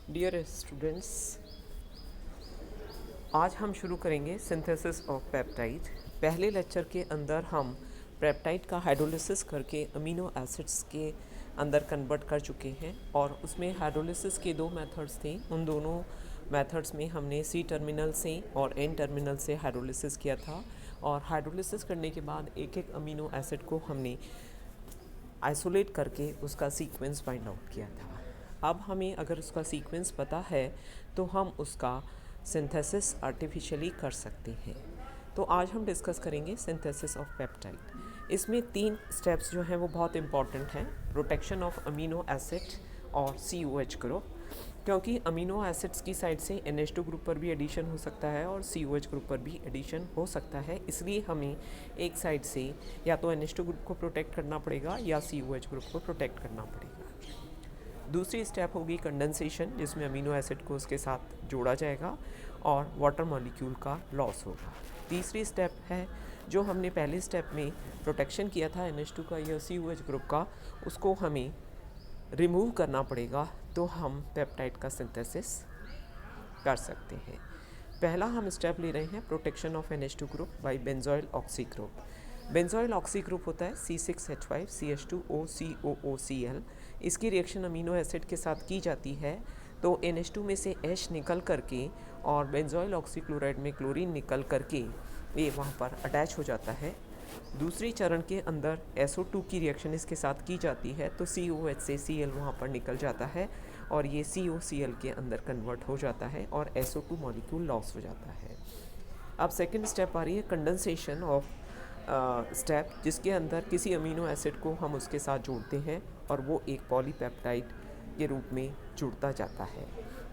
Dear students, आज हम शुरू करेंगे सिंथेसिस ऑफ पेप्टाइड। पहले लेक्चर के अंदर हम पेप्टाइड का हाइड्रोलिसिस करके अमीनो एसिड्स के अंदर कन्वर्ट कर चुके हैं और उसमें हाइड्रोलिसिस के दो मेथड्स थे। उन दोनों मेथड्स में हमने सी टर्मिनल से और एन टर्मिनल से हाइड्रोलिसिस किया था और हाइड्रोलिसिस करने के बाद एक एक अमीनो एसिड को हमने आइसोलेट करके उसका सीक्वेंस फाइंड आउट किया था। अब हमें अगर उसका सीक्वेंस पता है तो हम उसका सिंथेसिस आर्टिफिशियली कर सकते हैं। तो आज हम डिस्कस करेंगे सिंथेसिस ऑफ पेप्टाइड। इसमें 3 स्टेप्स जो हैं वो बहुत इंपॉर्टेंट हैं। प्रोटेक्शन ऑफ अमीनो एसिड और COH ग्रुप, क्योंकि अमीनो एसिड्स की साइड से NH2 ग्रुप पर भी एडिशन हो सकता है और COH ग्रुप पर भी एडिशन हो सकता है। इसलिए हमें एक साइड से या तो NH2 ग्रुप को प्रोटेक्ट करना पड़ेगा या COH ग्रुप को प्रोटेक्ट करना पड़ेगा। दूसरी स्टेप होगी कंडेंसेशन, जिसमें अमीनो एसिड को उसके साथ जोड़ा जाएगा और वाटर मॉलिक्यूल का लॉस होगा। तीसरी स्टेप है जो हमने पहले स्टेप में प्रोटेक्शन किया था NH2 का या COH ग्रुप का, उसको हमें रिमूव करना पड़ेगा तो हम पेप्टाइड का सिंथेसिस कर सकते हैं। पहला हम स्टेप ले रहे हैं protection of NH2 group by benzoyl oxy group. Benzoyl oxy group होता है C6H5CH2OCOOCl। इसकी रिएक्शन अमीनो एसिड के साथ की जाती है तो NH2 में से H निकल करके और बेंजोइल ऑक्सीक्लोराइड में क्लोरीन निकल करके ये वहाँ पर अटैच हो जाता है। दूसरी चरण के अंदर SO2 की रिएक्शन इसके साथ की जाती है तो COH से Cl वहाँ पर निकल जाता है और ये COCl के अंदर कन्वर्ट हो जाता है और SO2 मॉलिक्यूल लॉस हो जाता है। अब सेकंड स्टेप आ रही है कंडेंसेशन ऑफ स्टेप, जिसके अंदर किसी अमीनो एसिड को हम उसके साथ जोड़ते हैं और वो एक पॉलीपेप्टाइड के रूप में जुड़ता जाता है।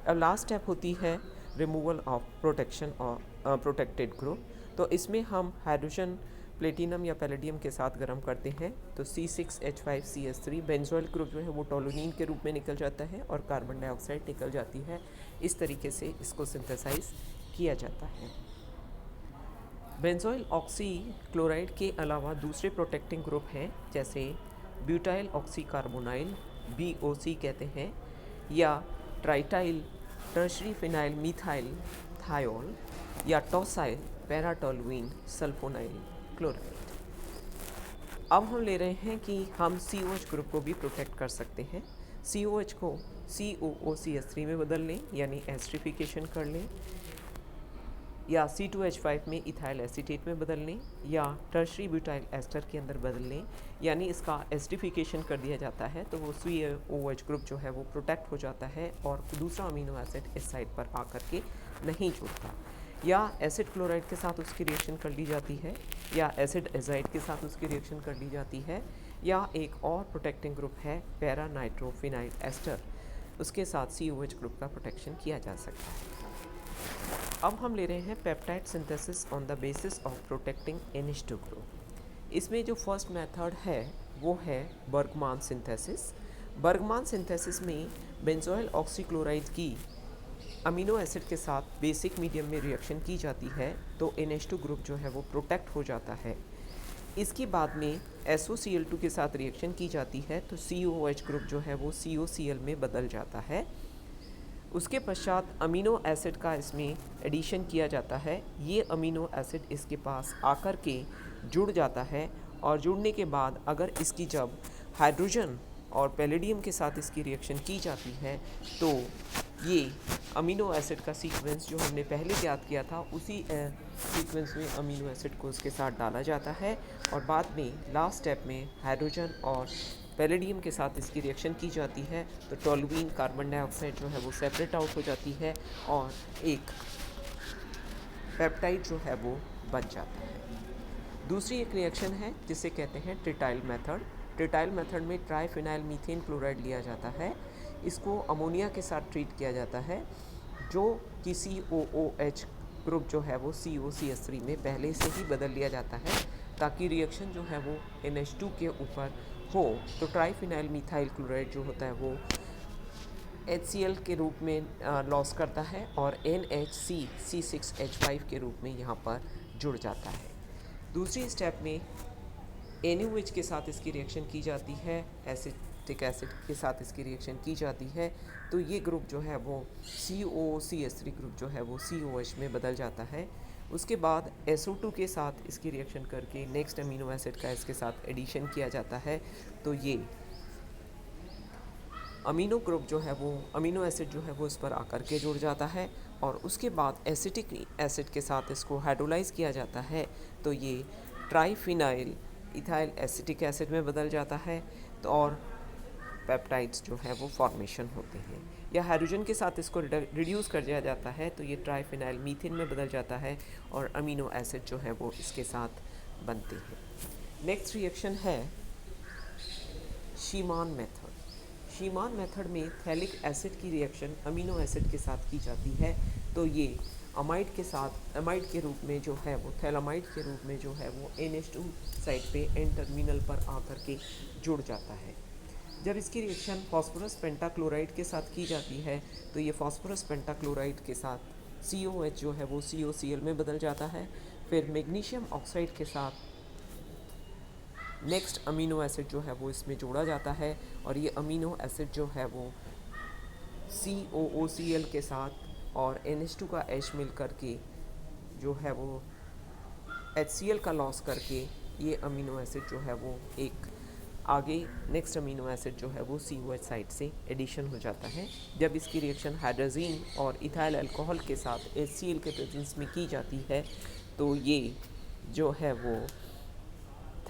अब लास्ट स्टेप होती है रिमूवल ऑफ प्रोटेक्शन और प्रोटेक्टेड ग्रुप। तो इसमें हम हाइड्रोजन प्लेटिनम या पैलेडियम के साथ गर्म करते हैं तो C6H5CH3 बेंजोइल ग्रुप जो है वो टोलुइन के रूप में निकल जाता है और कार्बन डाइऑक्साइड निकल जाती है। इस तरीके से इसको सिंथेसाइज किया जाता है। बेंजोइल ऑक्सी क्लोराइड के अलावा दूसरे प्रोटेक्टिंग ग्रुप हैं, जैसे ब्यूटाइल ऑक्सी कार्बोनाइल BOC कहते हैं, या ट्राइटाइल टर्शरी फिनाइल मीथाइल थायोल, या टॉसाइल पैराटोलुइन सल्फोनाइल क्लोराइड। अब हम ले रहे हैं कि हम COH ग्रुप को भी प्रोटेक्ट कर सकते हैं। COH को COOCH3 में बदल लें, यानी एस्ट्रिफिकेशन कर लें, या C2H5 में इथाइल एसीटेट में बदल लें, या टर्शरी ब्यूटाइल एस्टर के अंदर बदल लें, यानी इसका एस्टिफिकेशन कर दिया जाता है तो वो COH ग्रुप जो है वो प्रोटेक्ट हो जाता है और दूसरा अमीनो एसिड इस साइड पर आकर के नहीं जुड़ता। या एसिड क्लोराइड के साथ उसकी रिएक्शन कर ली जाती है, या एसिड एजाइड के साथ उसकी रिएक्शन कर ली जाती है, या एक और प्रोटेक्टिंग ग्रुप है पैरा नाइट्रोफिनाइल एस्टर, उसके साथ COH ग्रुप का प्रोटेक्शन किया जा सकता है। अब हम ले रहे हैं peptide synthesis on the basis of protecting NH2 group. इसमें जो फर्स्ट मेथड है वो है बर्गमान सिंथेसिस। बर्गमान सिंथेसिस में बेंजोइल ऑक्सीक्लोराइड की अमीनो एसिड के साथ बेसिक मीडियम में रिएक्शन की जाती है तो NH2 ग्रुप जो है वो प्रोटेक्ट हो जाता है। इसके बाद में SOCl2 के साथ रिएक्शन की जाती है तो COH ग्रुप जो है वो COCl में बदल जाता है। उसके पश्चात अमीनो एसिड का इसमें एडिशन किया जाता है। ये अमीनो एसिड इसके पास आकर के जुड़ जाता है और जुड़ने के बाद अगर इसकी जब हाइड्रोजन और पैलेडियम के साथ इसकी रिएक्शन की जाती है तो ये अमीनो एसिड का सीक्वेंस जो हमने पहले ज्ञात किया था उसी सीक्वेंस में अमीनो एसिड को उसके साथ डाला जाता है और बाद में लास्ट स्टेप में हाइड्रोजन और पैलेडियम के साथ इसकी रिएक्शन की जाती है तो टोलुइन कार्बन डाइऑक्साइड जो है वो सेपरेट आउट हो जाती है और एक पेप्टाइड जो है वो बन जाता है। दूसरी एक रिएक्शन है जिसे कहते हैं ट्रिटाइल मेथड। ट्रिटाइल मेथड में ट्राइफिनाइल मीथेन क्लोराइड लिया जाता है, इसको अमोनिया के साथ ट्रीट किया जाता है जो कि COOH ग्रुप जो है वो COCH3 में पहले से ही बदल लिया जाता है ताकि रिएक्शन जो है वो NH2 के ऊपर हो। तो ट्राइफिनाइल मीथाइल क्लोराइड जो होता है वो HCl के रूप में लॉस करता है और NHC C6H5 के रूप में यहाँ पर जुड़ जाता है। दूसरी स्टेप में NaOH के साथ इसकी रिएक्शन की जाती है एसिड एसिटिक एसिड के साथ इसकी रिएक्शन की जाती है तो ये ग्रुप जो है वो COCH3 ग्रुप जो है वो COH में बदल जाता है। उसके बाद SO2 के साथ इसकी रिएक्शन करके नेक्स्ट अमीनो एसिड का इसके साथ एडिशन किया जाता है तो ये अमीनो ग्रुप जो है वो अमीनो एसिड जो है वो इस पर आकर के जुड़ जाता है और उसके बाद एसिटिक एसिड के साथ इसको हाइड्रोलाइज किया जाता है तो ये ट्राइफिनाइल इथाइल एसिटिक एसिड में बदल जाता है तो और पेप्टाइड्स जो है वो फॉर्मेशन होते हैं या हाइड्रोजन के साथ इसको रिड्यूस कर दिया जाता है तो ये ट्राइफिनाइल मीथेन में बदल जाता है और अमीनो एसिड जो है वो इसके साथ बनते हैं। नेक्स्ट रिएक्शन है शीमान मेथड। शीमान मेथड में थैलिक एसिड की रिएक्शन अमीनो एसिड के साथ की जाती है तो ये अमाइड के साथ अमाइड के रूप में जो है वो थैलामाइड के रूप में जो है वो NH2 साइड पे एन टर्मिनल पर आकर के जुड़ जाता है। जब इसकी रिएक्शन फास्फोरस पेंटाक्लोराइड के साथ की जाती है तो ये फास्फोरस पेंटाक्लोराइड के साथ COH जो है वो COCl में बदल जाता है। फिर मैग्नीशियम ऑक्साइड के साथ नेक्स्ट अमीनो एसिड जो है वो इसमें जोड़ा जाता है और ये अमीनो एसिड जो है वो COOCl के साथ और NH2 का H मिल करके जो है वो HCl का लॉस करके ये अमीनो एसिड जो है वो एक आगे नेक्स्ट अमीनो एसिड जो है वो COH साइड से एडिशन हो जाता है। जब इसकी रिएक्शन हाइड्रोजीन और इथाइल अल्कोहल के साथ HCl के प्रेजेंस में की जाती है तो ये जो है वो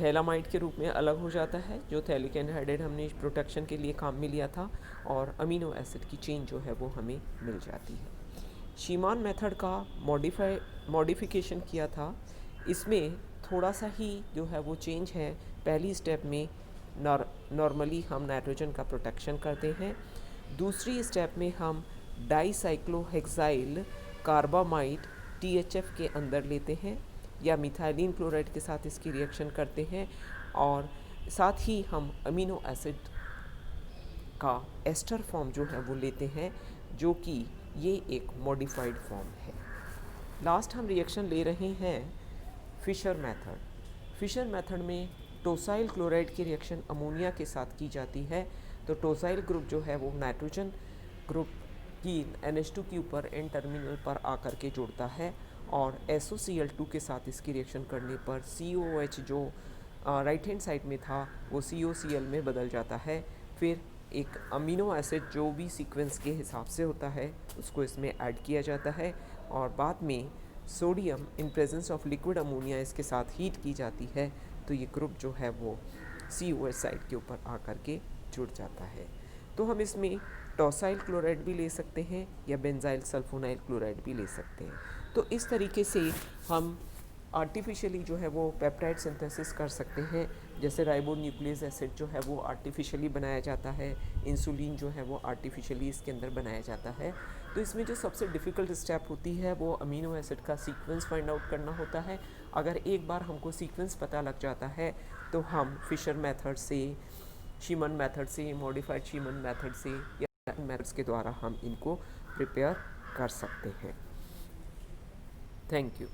थैलामाइड के रूप में अलग हो जाता है जो थैलिक एनहाइड्राइड हमने प्रोटेक्शन के लिए काम में लिया था और अमीनो एसिड की चेन जो है वो हमें मिल जाती है। शीमान मेथड का मॉडिफिकेशन किया था, इसमें थोड़ा सा ही जो है वो चेंज है। पहली स्टेप में नॉर्मली हम नाइट्रोजन का प्रोटेक्शन करते हैं, दूसरी स्टेप में हम डाईसाइक्लोहेक्साइल कार्बामाइड THF के अंदर लेते हैं या मिथाइलिन क्लोराइड के साथ इसकी रिएक्शन करते हैं और साथ ही हम अमीनो एसिड का एस्टर फॉर्म जो है वो लेते हैं जो कि ये एक मॉडिफाइड फॉर्म है। लास्ट हम रिएक्शन ले रहे हैं फिशर मेथड। फिशर मेथड में टोसाइल क्लोराइड की रिएक्शन अमोनिया के साथ की जाती है तो टोसाइल ग्रुप जो है वो नाइट्रोजन ग्रुप की NH2 के ऊपर एन टर्मिनल पर आकर के जुड़ता है और SOCl2 के साथ इसकी रिएक्शन करने पर COH जो राइट हैंड साइड में था वो COCl में बदल जाता है। फिर एक अमीनो एसिड जो भी सीक्वेंस के हिसाब से होता है उसको इसमें ऐड किया जाता है और बाद में sodium in presence of liquid ammonia इसके साथ हीट की जाती है तो ये ग्रुप जो है वो COH साइड के ऊपर आकर के जुड़ जाता है। तो हम इसमें टोसाइल क्लोराइड भी ले सकते हैं या बेंजाइल सल्फोनाइल क्लोराइड भी ले सकते हैं। तो इस तरीके से हम आर्टिफिशियली जो है वो पेप्टाइड सिंथेसिस कर सकते हैं। जैसे राइबो न्यूक्लियस एसिड जो है वो आर्टिफिशियली बनाया जाता है, इंसुलिन जो है वो आर्टिफिशियली इसके अंदर बनाया जाता है। तो इसमें जो सबसे डिफ़िकल्ट स्टेप होती है वो अमीनो एसिड का सीक्वेंस फाइंड आउट करना होता है। अगर एक बार हमको सीक्वेंस पता लग जाता है तो हम फिशर मेथड से, शीमन मेथड से, मॉडिफाइड शीमन मेथड से या मेथड्स के द्वारा हम इनको प्रिपेयर कर सकते हैं। Thank you.